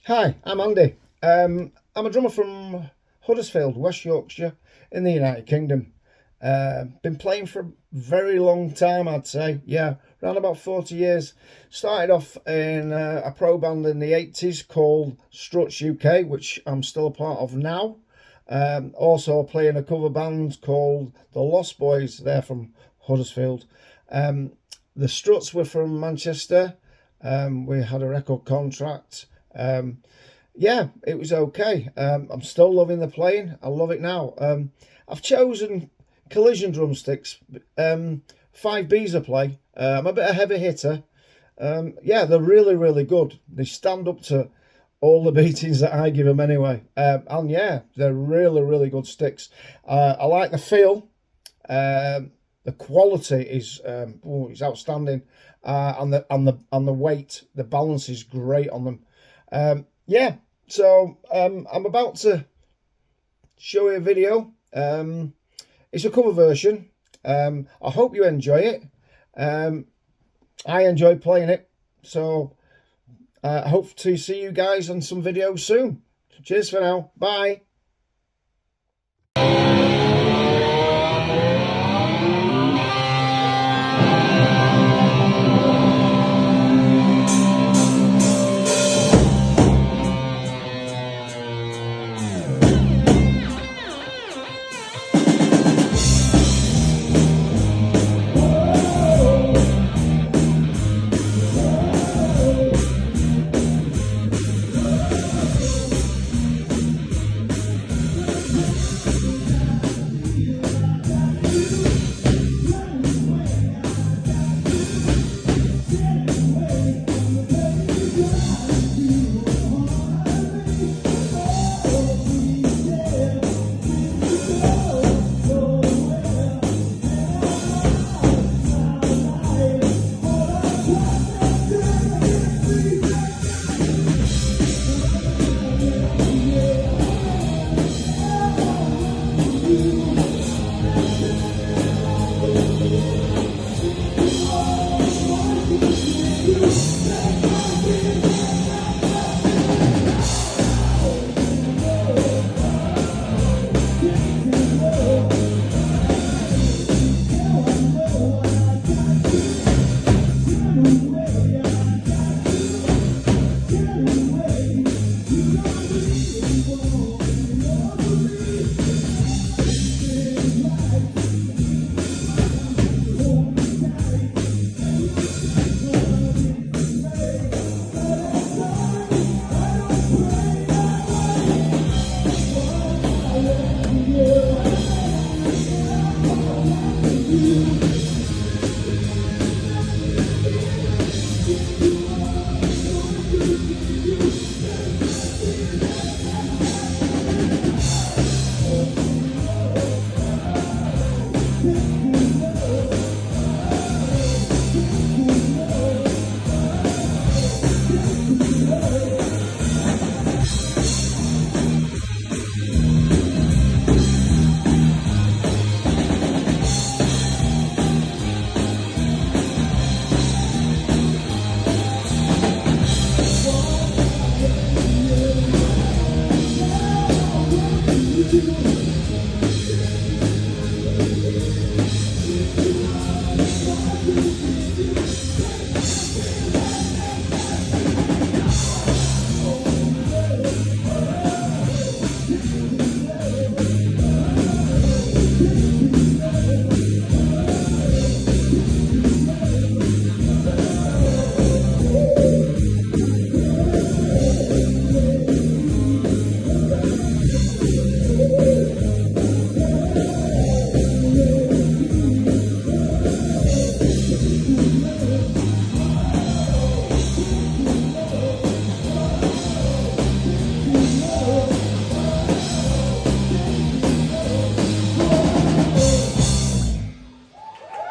Hi, I'm Andy. I'm a drummer from Huddersfield, West Yorkshire, in the United Kingdom. Been playing for a very long time, I'd say. Yeah, around about 40 years. Started off in a pro band in the 80s called Struts UK, which I'm still a part of now. Also playing a cover band called The Lost Boys. They're from Huddersfield. The Struts were from Manchester. We had a record contract. Yeah, it was okay. I'm still loving the playing. I love it now. I've chosen Collision Drumsticks. 5Bs I play. I'm a bit of a heavy hitter. Yeah, they're really, really good. They stand up to all the beatings that I give them anyway. And yeah, they're really, really good sticks. I like the feel. The quality is outstanding, and the weight, the balance is great on them. Yeah, so I'm about to show you a video. It's a cover version. I hope you enjoy it. I enjoy playing it, so I hope to see you guys on some videos soon. Cheers for now. Bye.